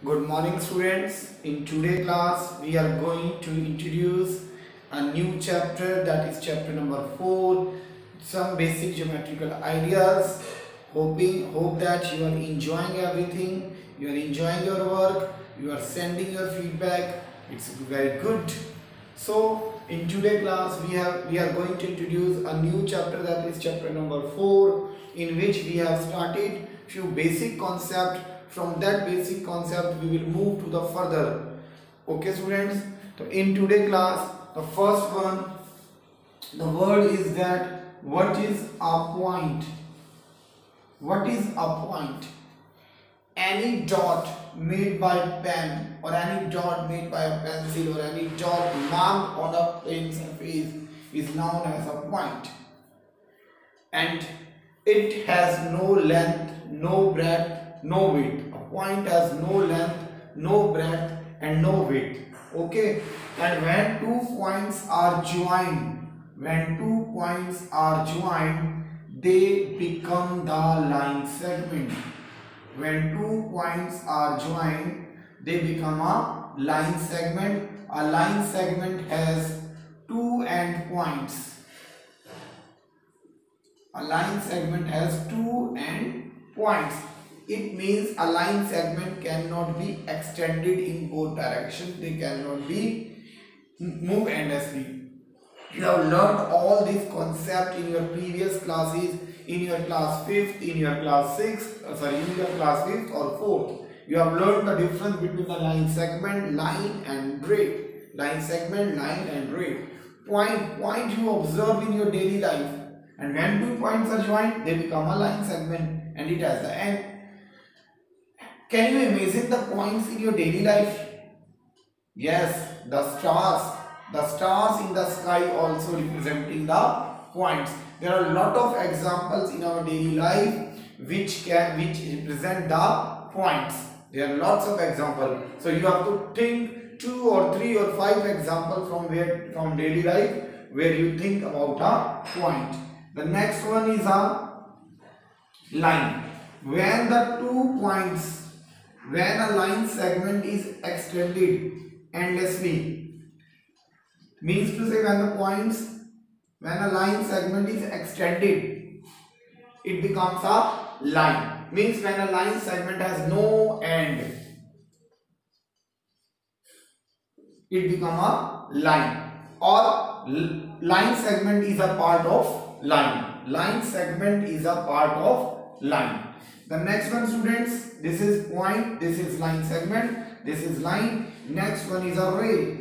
Good morning students. In today's class we are going to introduce a new chapter, that is chapter number 4, some basic geometrical ideas. Hope that you are enjoying everything, you are enjoying your work, you are sending your feedback. It's very good. So in today's class we are going to introduce a new chapter, that is chapter number 4, in which we have started few basic concepts. From that basic concept we will move to the further. Okay students, so in today's class the first one, the word is that what is a point? What is a point? Any dot made by pen, or any dot made by a pencil, or any dot marked on a plane surface is known as a point, and it has no length, no breadth, no width. A point has no length, no breadth and no width. Okay, and when two points are joined, they become the line segment. When two points are joined, they become a line segment. A line segment has two end points. A line segment has two end points. It means a line segment cannot be extended in both directions. They cannot be moved endlessly. You have learned all this concept in your previous classes, in your class 5th, in your class 6th, in your class 5th or 4th. You have learned the difference between the line segment, line and ray. Line segment, line and ray. Point you observe in your daily life. And when two points are joined, they become a line segment and it has the end. Can you imagine the points in your daily life? Yes, the stars. The stars in the sky also representing the points. There are a lot of examples in our daily life which represent the points. There are lots of examples. So you have to think 2 or 3 or 5 examples from daily life where you think about a point. The next one is a line. When a line segment is extended endlessly, means to say when a line segment is extended, it becomes a line. Means when a line segment has no end, it becomes a line. Or line segment is a part of line. Line segment is a part of line. The next one students, this is point, this is line segment, this is line. Next one is a ray.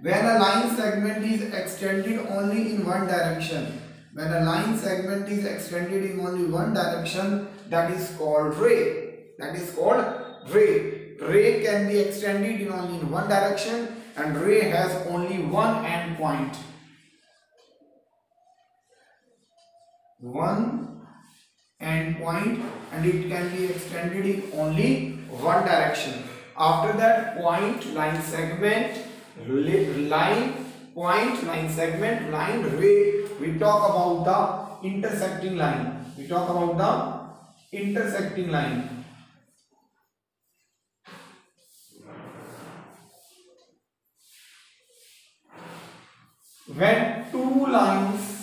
When a line segment is extended only in one direction, when a line segment is extended in only one direction, that is called ray. That is called ray. Ray can be extended in only in one direction, and ray has only one end point. One end point, and it can be extended in only one direction. After that, point, line segment, line, point, line segment, line, ray. We talk about the intersecting line. We talk about the intersecting line. When two lines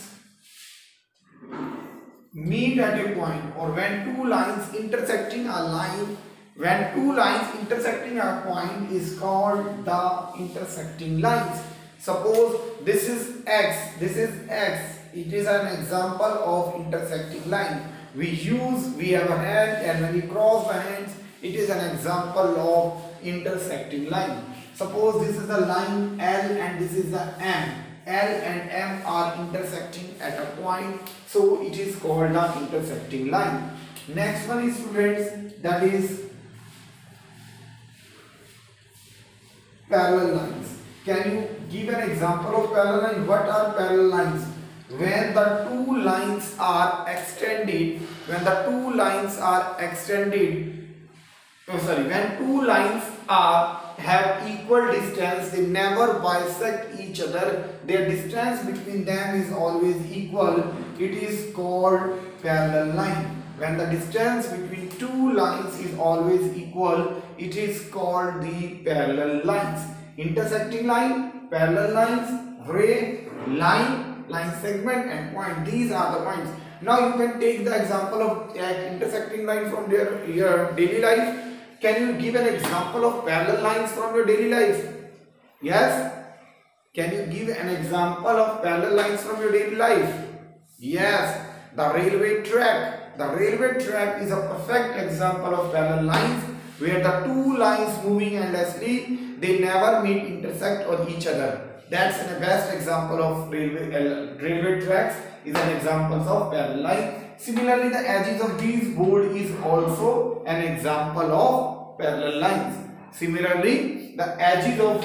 meet at a point, or when two lines intersecting a line, when two lines intersecting a point is called the intersecting lines. Suppose this is X, this is X. It is an example of intersecting line. We have a hand, and when we cross the hands, it is an example of intersecting line. Suppose this is the line L and this is the M. L and M are intersecting at a point, so it is called the intersecting line. Next one is students, that is parallel lines. Can you give an example of parallel line? What are parallel lines? When the two lines are extended, when two lines have equal distance, they never bisect each other, their distance between them is always equal, it is called parallel line. when the distance between two lines is always equal, it is called the parallel lines. Intersecting line, parallel lines, ray, line, line segment and point. These are the points. Now you can take the example of intersecting line from your daily life. Can you give an example of parallel lines from your daily life? Yes? Can you give an example of parallel lines from your daily life? Yes, the railway track. The railway track is a perfect example of parallel lines where the two lines moving endlessly, they never meet, intersect on each other. That's the best example of railway tracks is an example of parallel line. Similarly, the edges of these board is also an example of parallel lines. Similarly, the edges of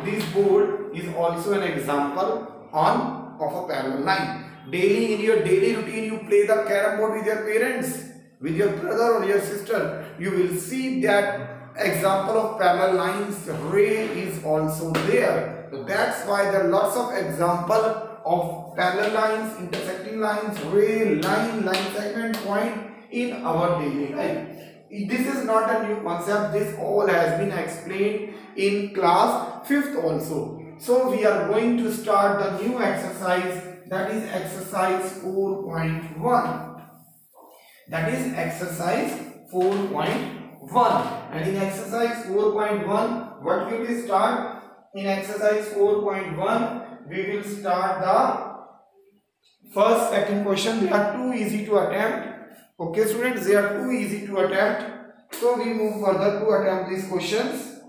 these board is also an example of a parallel line. Daily, in your daily routine, you play the carom board with your parents, with your brother or your sister. You will see that example of parallel lines, ray is also there. So that's why there are lots of examples of parallel lines, intersecting lines, ray, line, line segment, point in our daily life. This is not a new concept. This all has been explained in class 5th also. So we are going to start the new exercise, that is exercise 4.1. That is exercise 4.1. And in exercise 4.1, what we will start? In exercise 4.1, we will start the first, second question. They are too easy to attempt. Okay students, they are too easy to attempt. So we move further to attempt these questions.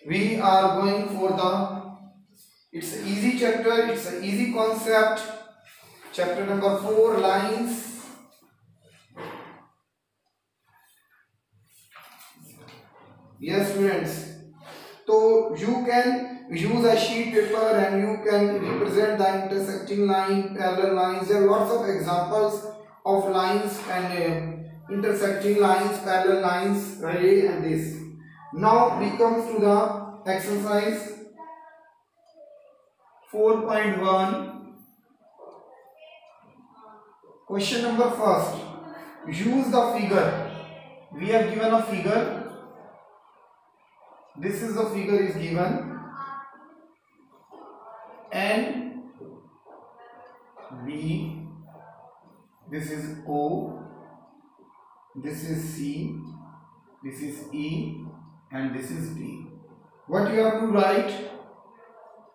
We are going for it's an easy chapter, it's an easy concept. Chapter number 4, lines. Yes students. So you can use a sheet paper and you can represent the intersecting line, parallel lines. There are lots of examples of lines and intersecting lines, parallel lines, ray and this. Now we come to the exercise 4.1. Question number first. Use the figure. We have given a figure. This is the figure is given. N, B, this is O, this is C, this is E, and this is D. What you have to write?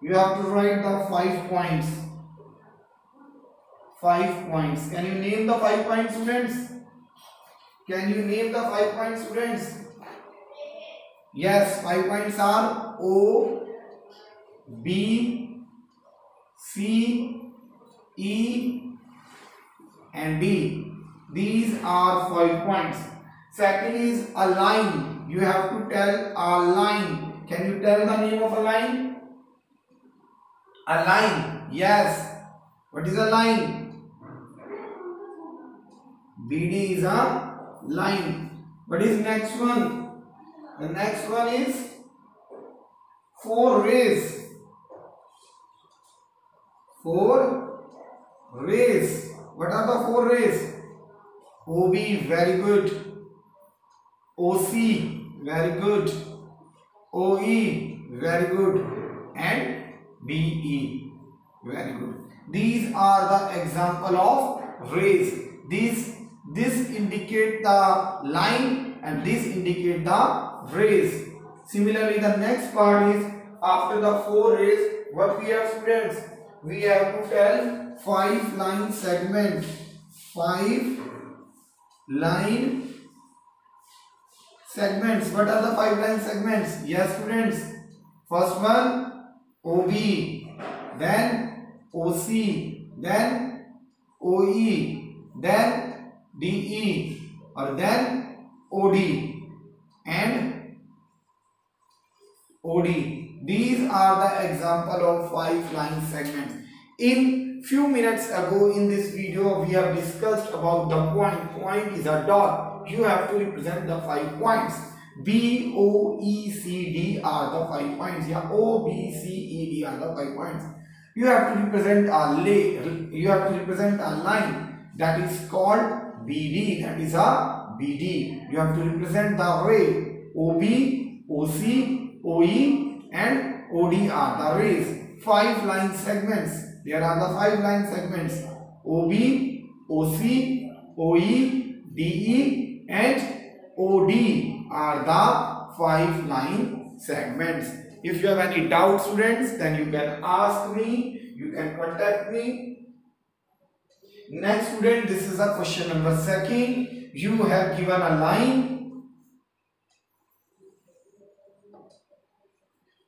You have to write the 5 points. 5 points. Can you name the 5 points, students? Can you name the 5 points, students? Yes, 5 points are O, B, C, E and D. These are 5 points. Second is a line. You have to tell a line. Can you tell the name of a line? A line. Yes. What is a line? BD is a line. What is next one? The next one is 4 rays. 4 rays. What are the 4 rays? OB, very good. OC, very good. OE, very good. And BE, very good. These are the example of rays. This indicate the line and this indicate the rays. Similarly, the next part is after the 4 rays, what we have, students? We have to tell 5 line segment. 5 line segments. What are the 5 line segments? Yes, students. First one OB, then OC, then OE, then DE, or then OD and OD. These are the example of 5 line segments. In few minutes ago in this video we have discussed about the point. Point is a dot. You have to represent the 5 points. B, O, E, C, D are the 5 points. Yeah, O, B, C, E, D are the 5 points. You have to represent a line that is called BD. That is a BD. You have to represent the ray OB, OC, OE, and ODR. The rays, 5 line segments. There are the 5 line segments: OB, OC, OE, DE, and OD are the 5 line segments. If you have any doubt, students, then you can ask me, you can contact me. Next, student, this is a question number 2. You have given a line.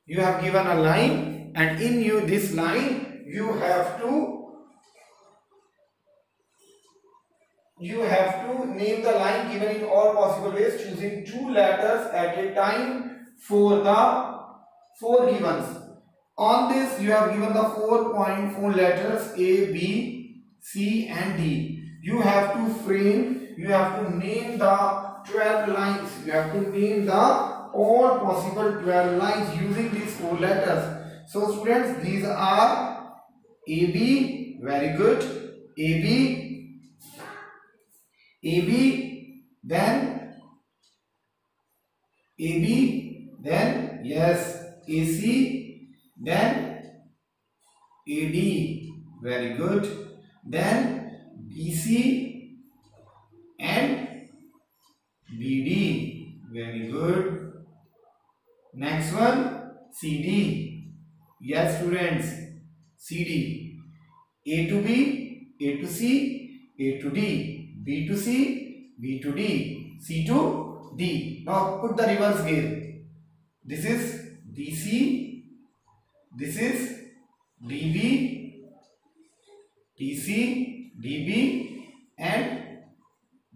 You have given a line, and in this line you have to name the line given in all possible ways, choosing 2 letters at a time for the 4 givens. On this, you have given the 4.4 letters A, B, C, and D. You have to name the 12 lines. You have to name the all possible 12 lines using these 4 letters. So, students, these are AB, very good. AB, then yes, AC, then AD, very good. Then BC and BD, very good. Next one, CD, yes students, CD. A to B, A to C, A to D, B to C, B to D, C to D. Now put the reverse gear. This is DC, this is DB, DC, DB, and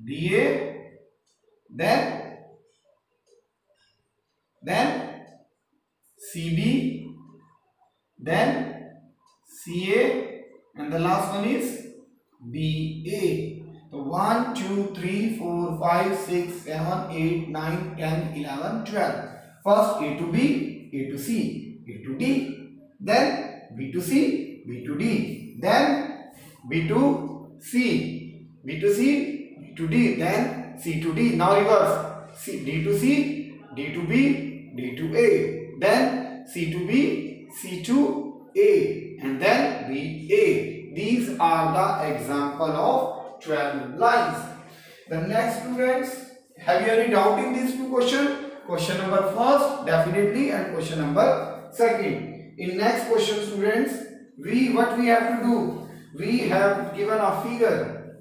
DA, then CB, then CA, and the last one is BA. So 1, 2, 3, 4, 5, 6, 7, 8, 9, 10, 11, 12. First A to B, A to C, A to D, then B to C, B to D, then B to C, B to C, B to D, then C to D. Now reverse. D to C, D to B, D to A, then C to B, C to A, and then B A. These are the example of 12 lines. The next, students, have you any doubt in these 2 questions? Question number 1, definitely, and question number 2. In next question, students, what we have to do? We have given a figure.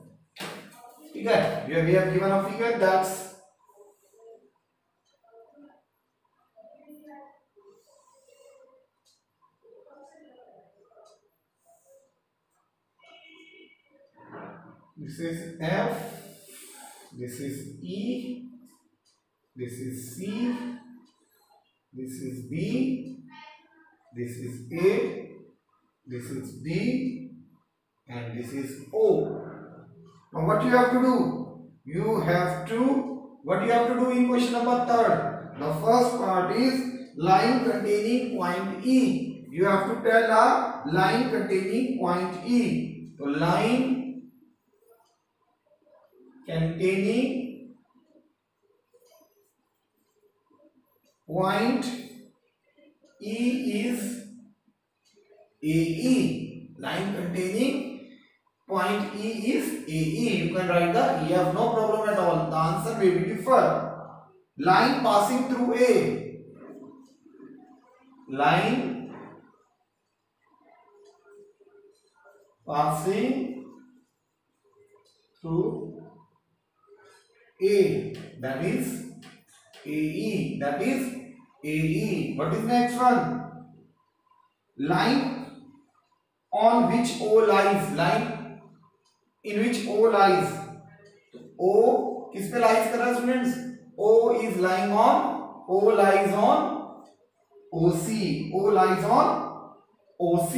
Okay, we have given a figure that's this is F, this is E, this is C, this is B, this is A, this is B, and this is O. Now what you have to do? What you have to do in question number 3? The first part is line containing point E. You have to tell a line containing point E. So line containing point E is AE. Line containing point E is AE. You can write the EF, no problem at all. The answer may be differ. Line passing through A. Line passing through A. That is AE. That is AE. What is next one? Line on which O lies. Line in which O lies. O किस पे lies कर रहा है students? O is lying on. O lies on OC. O lies on OC.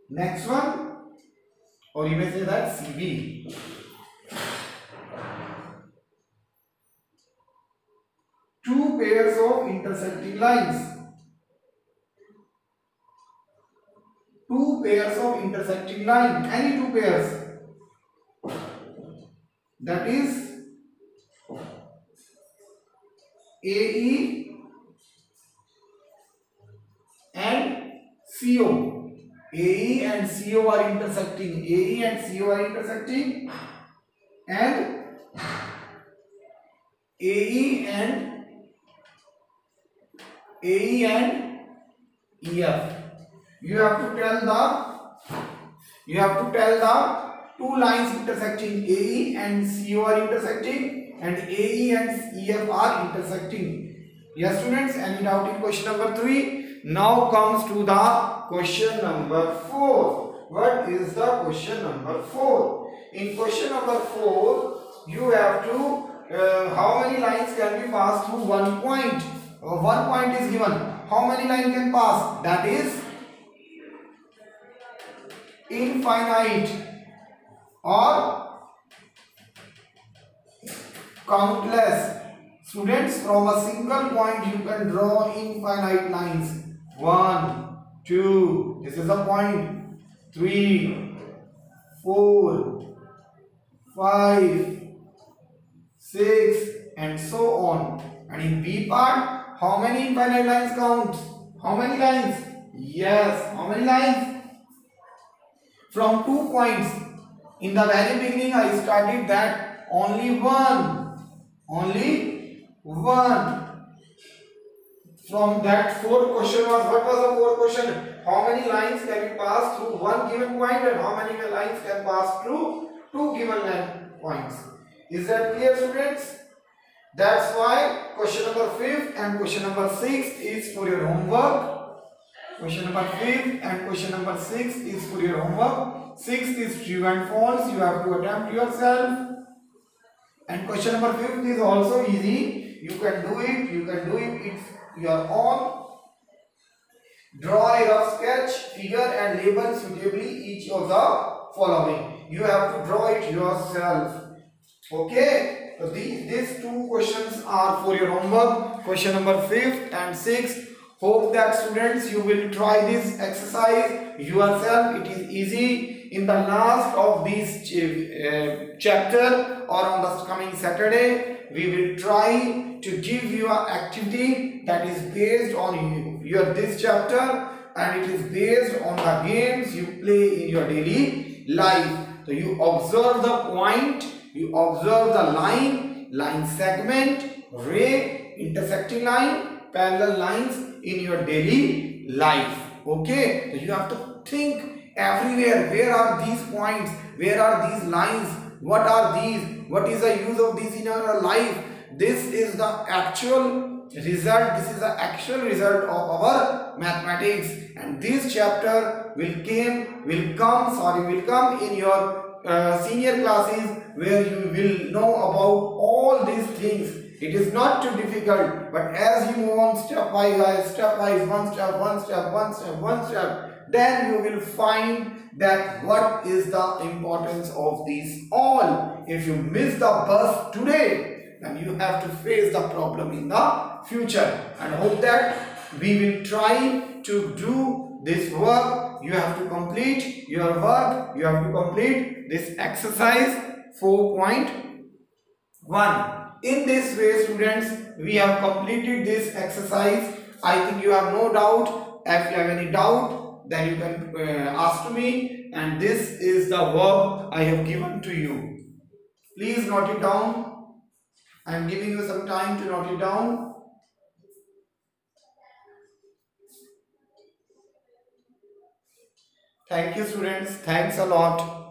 Next one, or you may say that CB. Two pairs of intersecting lines. two pairs of intersecting line, any two pairs, that is AE and CO. AE and CO are intersecting. AE and CO are intersecting, and AE and EF. You have to tell the two lines intersecting. AE and CO are intersecting, and AE and EF are intersecting. Yes, students, any doubt in question number 3? Now comes to the question number 4. What is the question number 4? In question number 4, you have to how many lines can be passed through one point? One point is given. How many lines can pass? That is infinite or countless. Students, from a single point you can draw infinite lines. 1, 2, this is a point. 3, 4, 5, 6, and so on. And in B part, how many infinite lines count? How many lines? Yes, how many lines? From 2 points. In the very beginning I started that only one. From that fourth question was, what was the fourth question? How many lines can be passed through one given point, and how many lines can pass through two given points? Is that clear, students? That's why question number 5 and question number 6 is for your homework. Question number 5 and question number 6 is for your homework. 6 is true and false. You have to attempt yourself. And question number 5 is also easy. You can do it. It's your own. Draw a rough sketch, figure and label suitably each of the following. You have to draw it yourself. Okay. So these two questions are for your homework. Question number 5 and 6. Hope that students you will try this exercise yourself. It is easy. In the last of this chapter or on the coming Saturday, we will try to give you an activity that is based on your this chapter, and it is based on the games you play in your daily life. So you observe the point, you observe the line segment, ray, intersecting line, parallel lines in your daily life. Okay, so you have to think everywhere, where are these points, where are these lines, what are these, what is the use of these in our life. This is the actual result, this is the actual result of our mathematics, and this chapter will come in your senior classes, where you will know about all these things. It is not too difficult, but as you move on step by step, one step, then you will find that what is the importance of these all. If you miss the bus today, then you have to face the problem in the future. And hope that we will try to do this work. You have to complete your work. You have to complete this exercise 4.1. In this way, students, we have completed this exercise. I think you have no doubt. If you have any doubt, then you can ask to me, and this is the work I have given to you. Please note it down. I am giving you some time to note it down. Thank you, students. Thanks a lot.